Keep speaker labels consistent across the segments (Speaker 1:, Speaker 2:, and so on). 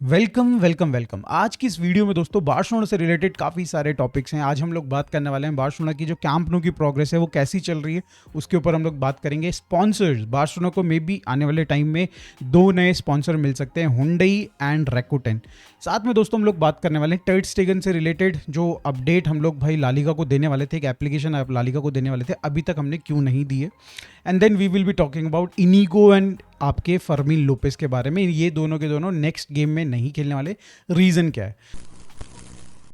Speaker 1: Welcome welcome welcome. आज की इस वीडियो में दोस्तों बार्सिलोना से रिलेटेड काफ़ी सारे टॉपिक्स हैं। आज हम लोग बात करने वाले हैं बार्सिलोना की जो कैंप नो की प्रोग्रेस है वो कैसी चल रही है, उसके ऊपर हम लोग बात करेंगे। स्पॉन्सर्स, बार्सिलोना को मे बी आने वाले टाइम में दो नए स्पॉन्सर मिल सकते हैं, हुंडई एंड रैकुटेन। साथ में दोस्तों हम लोग बात करने वाले हैं टर्ड स्टेगन से रिलेटेड जो अपडेट हम लोग भाई लालिगा को देने वाले थे, एक एप्लीकेशन लालिगा को देने वाले थे, अभी तक हमने क्यों नहीं दिए। And then we will be talking about Inigo and आपके फर्मिन लोपेस के बारे में। ये दोनों के दोनों नेक्स्ट गेम में नहीं खेलने वाले, रीजन क्या है।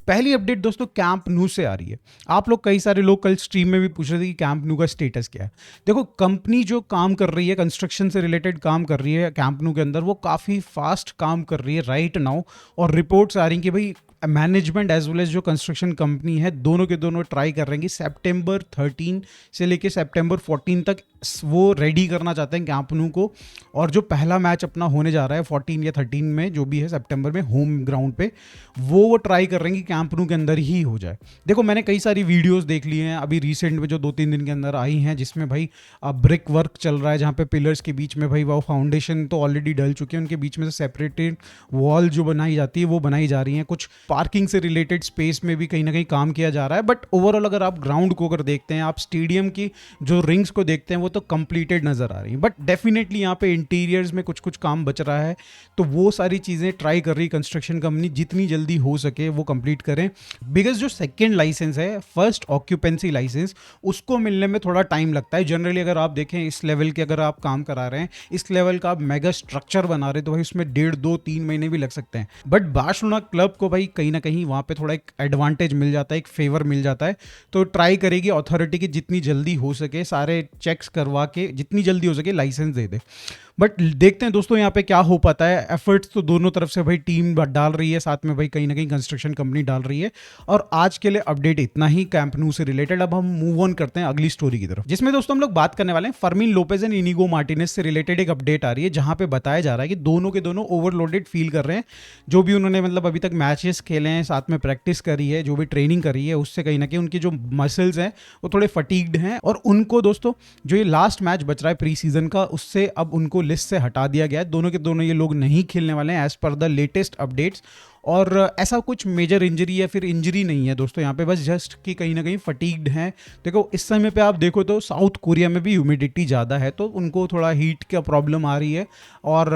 Speaker 1: पहली अपडेट दोस्तों कैंप नू से आ रही है। आप लोग कई सारे लोग कल स्ट्रीम में भी पूछ रहे थे कि कैंप नू का स्टेटस क्या है। देखो, कंपनी जो काम कर रही है, कंस्ट्रक्शन से रिलेटेड काम कर रही है कैंप नू के अंदर, वो काफ़ी फास्ट काम कर रही है राइट नाउ। और रिपोर्ट्स आ रही हैं कि भाई मैनेजमेंट एज वेल एज जो कंस्ट्रक्शन कंपनी है, दोनों के दोनों ट्राई कर रहे हैं कि सितंबर 13 से लेके सितंबर 14 तक वो रेडी करना चाहते हैं कैंप नू को। और जो पहला मैच अपना होने जा रहा है 14 या 13 में, जो भी है सितंबर में, होम ग्राउंड पे, वो ट्राई कर रहे हैं कि कैंप नू के अंदर ही हो जाए। देखो, मैंने कई सारी वीडियोस देख ली हैं अभी रिसेंट में जो 2-3 दिन के अंदर आई हैं, जिसमें भाई ब्रिक वर्क चल रहा है, जहाँ पे पिलर्स के बीच में भाई वो फाउंडेशन तो ऑलरेडी डल चुके हैं, उनके बीच में से सेपरेटेड वॉल जो बनाई जाती है वो बनाई जा रही है। कुछ पार्किंग से रिलेटेड स्पेस में भी कहीं ना कहीं काम किया जा रहा है। बट ओवरऑल अगर आप ग्राउंड को अगर देखते हैं, आप स्टेडियम की जो रिंग्स को देखते हैं, वो तो कंप्लीटेड नजर आ रही है। बट डेफिनेटली यहाँ पे इंटीरियर्स में कुछ कुछ काम बच रहा है, तो वो सारी चीज़ें ट्राई कर रही कंस्ट्रक्शन कंपनी, जितनी जल्दी हो सके वो कंप्लीट करें। बिकॉज जो सेकेंड लाइसेंस है, फर्स्ट ऑक्यूपेंसी लाइसेंस, उसको मिलने में थोड़ा टाइम लगता है जनरली। अगर आप देखें इस लेवल के अगर आप काम करा रहे हैं, इस लेवल का आप मेगा स्ट्रक्चर बना रहे हैं, तो भाई उसमें 1.5-2-3 महीने भी लग सकते हैं। बट बार्सिलोना क्लब को भाई कहीं ना कहीं वहाँ पे थोड़ा एक एडवांटेज मिल जाता है, एक फेवर मिल जाता है। तो ट्राई करेगी अथॉरिटी की जितनी जल्दी हो सके सारे चेक्स करवा के जितनी जल्दी हो सके लाइसेंस दे दे। बट देखते हैं दोस्तों यहाँ पे क्या हो पाता है। एफर्ट्स तो दोनों तरफ से भाई टीम डाल रही है, साथ में भाई कहीं ना कहीं कंस्ट्रक्शन कंपनी डाल रही है। और आज के लिए अपडेट इतना ही कैंप नू से रिलेटेड। अब हम मूव ऑन करते हैं अगली स्टोरी की तरफ, जिसमें दोस्तों हम लोग बात करने वाले हैं Fermin Lopez and Inigo Martinez से रिलेटेड। एक अपडेट आ रही है जहां पे बताया जा रहा है कि दोनों के दोनों ओवरलोडेड फील कर रहे हैं। जो भी उन्होंने मतलब अभी तक मैचेस खेले हैं, साथ में प्रैक्टिस करी है, जो भी ट्रेनिंग करी है, उससे कहीं ना कहीं उनकी जो मसल्स हैं वो थोड़े फटीग्ड हैं। और उनको दोस्तों जो ये लास्ट मैच बच रहा है प्री सीजन का, उससे अब उनको लिस्ट से हटा दिया गया है। दोनों के दोनों ये लोग नहीं खेलने वाले हैं as per the latest updates. और ऐसा कुछ मेजर इंजरी या फिर इंजरी नहीं है दोस्तों यहाँ पे, बस जस्ट कि कहीं ना कहीं फटीग्ड हैं। देखो, इस समय पे आप देखो तो साउथ कोरिया में भी ह्यूमिडिटी ज़्यादा है, तो उनको थोड़ा हीट का प्रॉब्लम आ रही है। और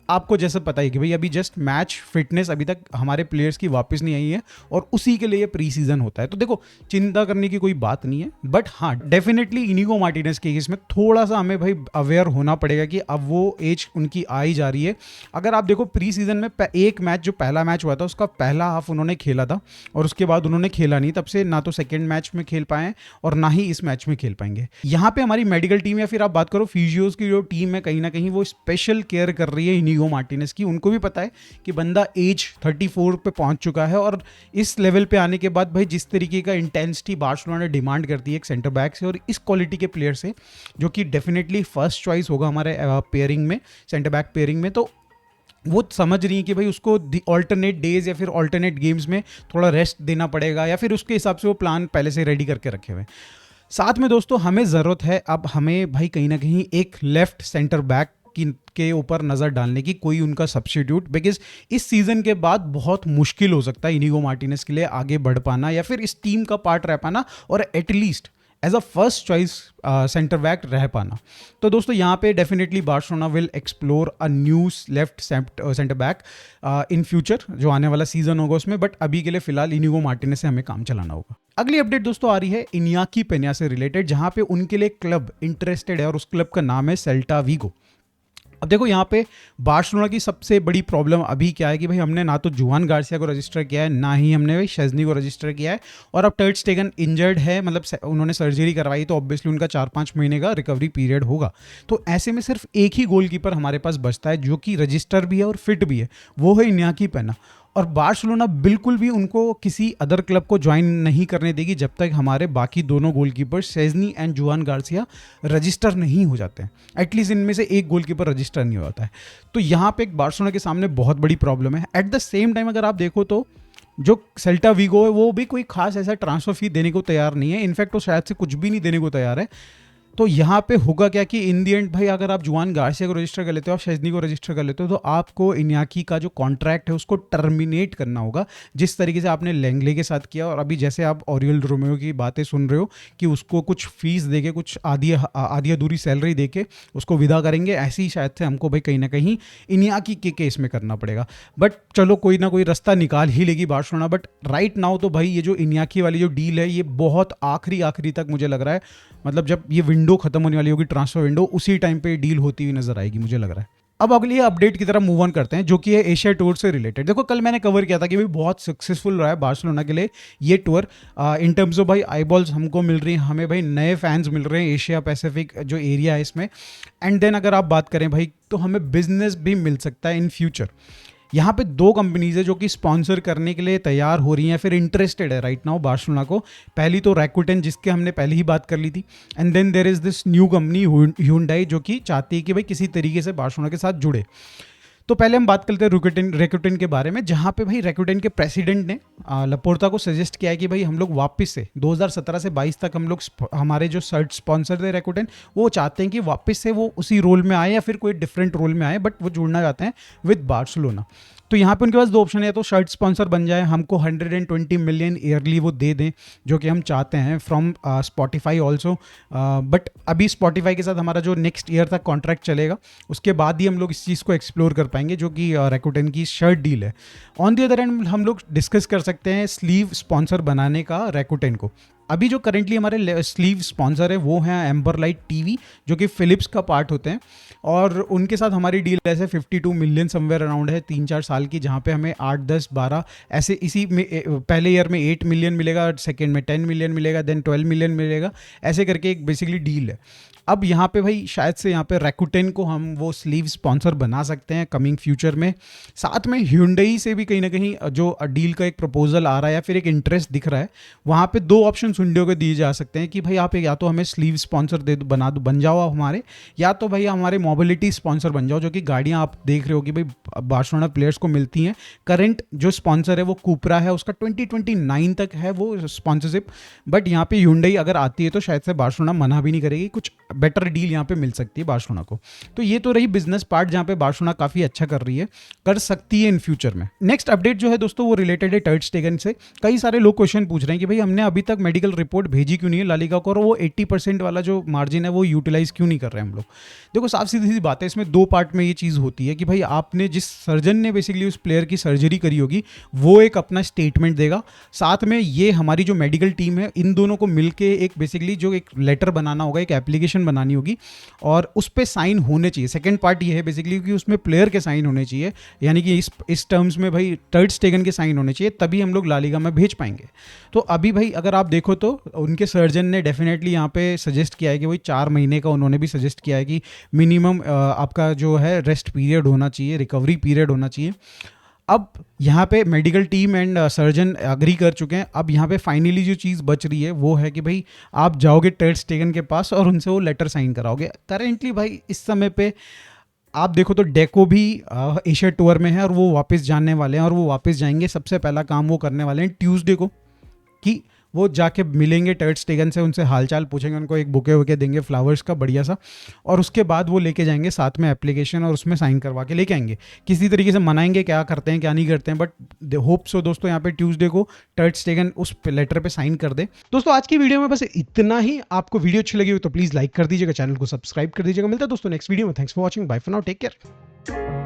Speaker 1: आपको जैसे पता है कि भाई अभी जस्ट मैच फिटनेस अभी तक हमारे प्लेयर्स की वापस नहीं आई है, और उसी के लिए ये प्री सीजन होता है। तो देखो, चिंता करने की कोई बात नहीं है। बट हाँ, डेफिनेटली इनिगो मार्टिनेज के केस में थोड़ा सा हमें भाई अवेयर होना पड़ेगा कि अब वो एज उनकी आई जा रही है। अगर आप देखो प्री सीजन में एक मैच, जो पहला मैच हुआ था, उसका पहला हाफ उन्होंने खेला था और उसके बाद उन्होंने खेला नहीं। तब से ना तो सेकंड मैच में खेल पाए और ना ही इस मैच में खेल पाएंगे। यहाँ पे हमारी मेडिकल टीम या फिर आप बात करो फिजियोज की जो टीम है, कहीं ना कहीं वो स्पेशल केयर कर रही है इनिगो मार्टिनेज की। उनको भी पता है कि बंदा एज 34 पे पहुंच चुका है, और इस लेवल पे आने के बाद भाई जिस तरीके का इंटेंसिटी बार्सिलोना डिमांड करती है एक सेंटर बैक से और इस क्वालिटी के प्लेयर से, जो कि डेफिनेटली फर्स्ट चॉइस होगा हमारे पेयरिंग में, सेंटर बैक पेयरिंग में, तो वो समझ रही है कि भाई उसको ऑल्टरनेट डेज या फिर ऑल्टरनेट गेम्स में थोड़ा रेस्ट देना पड़ेगा, या फिर उसके हिसाब से वो प्लान पहले से रेडी करके रखे हुए। साथ में दोस्तों हमें ज़रूरत है अब हमें भाई कहीं ना कहीं एक लेफ्ट सेंटर बैक के ऊपर नज़र डालने की, कोई उनका सब्स्टिट्यूट। बिकॉज इस सीज़न के बाद बहुत मुश्किल हो सकता है इनिगो मार्टिनेज के लिए आगे बढ़ पाना या फिर इस टीम का पार्ट रह पाना, और at least as a first choice centre back रह पाना। तो दोस्तों यहाँ पे definitely Barcelona will explore a new left centre back in future, जो आने वाला सीजन होगा उसमें। बट अभी के लिए फिलहाल इनिगो मार्टिनेज से हमें काम चलाना होगा। अगली अपडेट दोस्तों आ रही है इनियाकी पेन्या से रिलेटेड, जहाँ पे उनके लिए क्लब इंटरेस्टेड है और उस क्लब का नाम है सेल्टा वीगो। अब देखो, यहाँ पे बार्सिलोना की सबसे बड़ी प्रॉब्लम अभी क्या है कि भाई हमने ना तो जुआन गार्सिया को रजिस्टर किया है, ना ही हमने भाई शेज़नी को रजिस्टर किया है। और अब टर्ड स्टेगन इंजर्ड है, मतलब उन्होंने सर्जरी करवाई, तो ऑब्वियसली उनका 4-5 महीने का रिकवरी पीरियड होगा। तो ऐसे में सिर्फ एक ही गोलकीपर हमारे पास बचता है जो कि रजिस्टर भी है और फिट भी है, वो है इनियाकी पेन्या। और बार्सिलोना बिल्कुल भी उनको किसी अदर क्लब को ज्वाइन नहीं करने देगी जब तक हमारे बाकी दोनों गोलकीपर शेज़नी एंड जुआन गार्सिया रजिस्टर नहीं हो जाते हैं। एटलीस्ट इनमें से एक गोलकीपर रजिस्टर नहीं होता है। तो यहाँ पे एक बार्सिलोना के सामने बहुत बड़ी प्रॉब्लम है। एट द सेम टाइम अगर आप देखो तो जो सेल्टा वीगो है वो भी कोई खास ऐसा ट्रांसफर फी देने को तैयार नहीं है। इनफैक्ट वो शायद से कुछ भी नहीं देने को तैयार है। तो यहाँ पे होगा क्या कि इन दी एंड भाई अगर आप जुआन गार्सिया को रजिस्टर कर लेते हो, आप शेज़नी को रजिस्टर कर लेते हो, तो आपको इन्याकी का जो कॉन्ट्रैक्ट है उसको टर्मिनेट करना होगा, जिस तरीके से आपने लैंगले के साथ किया। और अभी जैसे आप ओरियल रोमेओ की बातें सुन रहे हो कि उसको कुछ फीस देके, कुछ आधी अधूरी सैलरी देके उसको विदा करेंगे, ऐसे ही शायद से हमको भाई कहीं ना कहीं इन्याकी के केस में करना पड़ेगा। बट चलो कोई ना कोई रास्ता निकाल ही लेगी बार्सिलोना। बट राइट नाउ तो भाई ये जो इन्याकी वाली जो डील है ये बहुत आखिरी तक मुझे लग रहा है, मतलब जब ये विंडो खत्म होने वाली होगी, ट्रांसफर विंडो, उसी टाइम पे डील होती हुई नजर आएगी मुझे लग रहा है। अब अगली अपडेट की तरफ मूव ऑन करते हैं, जो कि है एशिया टूर से रिलेटेड। देखो कल मैंने कवर किया था कि भाई बहुत सक्सेसफुल रहा है बार्सिलोना के लिए ये टूर, इन टर्म्स ऑफ भाई आईबॉल्स हमको मिल रही हैं, हमें भाई नए फैंस मिल रहे हैं एशिया पैसिफिक जो एरिया है इसमें। एंड देन अगर आप बात करें भाई तो हमें बिजनेस भी मिल सकता है इन फ्यूचर। यहाँ पे 2 कंपनीज है जो कि स्पॉन्सर करने के लिए तैयार हो रही हैं, फिर इंटरेस्टेड है राइट नाउ बार्सिलोना को। पहली तो रैकुटेन, जिसके हमने पहले ही बात कर ली थी, and then there is this new company Hyundai, जो कि चाहती है कि भाई किसी तरीके से बार्सिलोना के साथ जुड़े। तो पहले हम बात करते हैं रैकुटेन के बारे में, जहाँ पे भाई रैकुटेन के प्रेसिडेंट ने लपोर्ता को सजेस्ट किया है कि भाई हम लोग वापस से 2017 से 22 तक हम लोग हमारे जो शर्ट स्पॉन्सर थे रैकुटेन, वो चाहते हैं कि वापस से वो उसी रोल में आए या फिर कोई डिफरेंट रोल में आए, बट वो जुड़ना चाहते हैं विद बार्सिलोना। तो यहाँ पे उनके पास 2 ऑप्शन है, तो शर्ट स्पॉन्सर बन जाए, हमको 120 मिलियन ईयरली वो दे दें, जो कि हम चाहते हैं फ्रॉम स्पॉटिफाई ऑल्सो। बट अभी स्पॉटिफाई के साथ हमारा जो नेक्स्ट ईयर तक कॉन्ट्रैक्ट चलेगा, उसके बाद ही हम लोग इस चीज़ को एक्सप्लोर कर पाएंगे, जो कि रैकुटेन की शर्ट डील है। ऑन दी अदर एंड हम लोग डिस्कस कर सकते हैं स्लीव स्पॉन्सर बनाने का रैकुटेन को। अभी जो करेंटली हमारे स्लीव स्पॉन्सर है वो है एम्बर लाइट टीवी, जो कि फिलिप्स का पार्ट होते हैं, और उनके साथ हमारी डील ऐसे 52 मिलियन समवेयर अराउंड है 3-4 साल की, जहाँ पे हमें 8, 10, 12 ऐसे इसी में पहले ईयर में 8 मिलियन मिलेगा, सेकेंड में 10 मिलियन मिलेगा, देन 12 मिलियन मिलेगा, ऐसे करके एक बेसिकली डील है। अब यहाँ पे भाई शायद से यहाँ पे रैकुटेन को हम वो स्लीव स्पॉन्सर बना सकते हैं कमिंग फ्यूचर में। साथ में ह्यूंडई से भी कहीं ना कहीं जो डील का एक प्रपोजल आ रहा है या फिर एक इंटरेस्ट दिख रहा है, वहाँ पे 2 ऑप्शन ह्यूंडई को दिए जा सकते हैं कि भाई आप या तो हमें स्लीव स्पॉन्सर बन जाओ आप हमारे, या तो भाई हमारे मोबिलिटी स्पॉन्सर बन जाओ, जो कि गाड़ियाँ आप देख रहे हो कि भाई बार्सिलोना प्लेयर्स को मिलती हैं। करंट जो स्पॉन्सर है वो कूपरा है, उसका 2029 तक है वो स्पॉन्सरशिप, बट यहाँ पे ह्यूंडई अगर आती है तो शायद से बार्सिलोना मना भी नहीं करेगी, कुछ बेटर डील यहाँ पे मिल सकती है बार्सिलोना को। तो ये तो रही बिजनेस पार्ट, जहाँ पे बार्सिलोना काफ़ी अच्छा कर सकती है इन फ्यूचर में। नेक्स्ट अपडेट जो है दोस्तों वो रिलेटेड है ter स्टेगन से। कई सारे लोग क्वेश्चन पूछ रहे हैं कि भाई हमने अभी तक मेडिकल रिपोर्ट भेजी क्यों नहीं है ला लीगा को, और वो 80% वाला जो मार्जिन है वो यूटिलाइज क्यों नहीं कर रहे हैं हम लोग। देखो साफ सीधी बात है, इसमें 2 पार्ट में ये चीज़ होती है कि भाई आपने जिस सर्जन ने बेसिकली उस प्लेयर की सर्जरी करी होगी वो एक अपना स्टेटमेंट देगा, साथ में ये हमारी जो मेडिकल टीम है इन दोनों को मिलके एक बेसिकली जो एक लेटर बनाना होगा, एक एप्लीकेशन बनानी होगी, और उस पे साइन होने चाहिए। सेकंड पार्ट ये है बेसिकली कि उसमें प्लेयर के साइन होने चाहिए, यानी कि इस टर्म्स में भाई ter स्टेगन के साइन होने चाहिए, तभी हम लोग ला लीगा में भेज पाएंगे। तो अभी भाई अगर आप देखो तो उनके सर्जन ने डेफिनेटली यहाँ पे सजेस्ट किया है कि वही 4 महीने का उन्होंने भी सजेस्ट किया है कि मिनिमम आपका जो है रेस्ट पीरियड होना चाहिए, रिकवरी पीरियड होना चाहिए। अब यहाँ पे medical team and surgeon agree कर चुके हैं। अब यहाँ पे फाइनली जो चीज़ बच रही है वो है कि भाई आप जाओगे ter स्टेगन के पास और उनसे वो लेटर साइन कराओगे। करेंटली भाई इस समय पे आप देखो तो डेको भी एशिया टूर में है और वो वापस जाने वाले हैं, और वो वापस जाएंगे, सबसे पहला काम वो करने वाले हैं ट्यूसडे को, कि वो जाके मिलेंगे ter स्टेगन से, उनसे हालचाल पूछेंगे, उनको एक बुके वुके देंगे फ्लावर्स का बढ़िया सा, और उसके बाद वो लेके जाएंगे साथ में एप्लीकेशन और उसमें साइन करवा के लेके आएंगे। किसी तरीके से मनाएंगे, क्या करते हैं क्या नहीं करते हैं, बट होप सो दोस्तों यहाँ पे ट्यूसडे को ter स्टेगन उस लेटर पे साइन कर दे। दोस्तों आज की वीडियो में बस इतना ही। आपको वीडियो अच्छी लगी हो तो प्लीज़ लाइक कर दीजिएगा, चैनल को सब्सक्राइब कर दीजिएगा। मिलता है दोस्तों नेक्स्ट वीडियो में। Thanks for watching, bye for now, take care.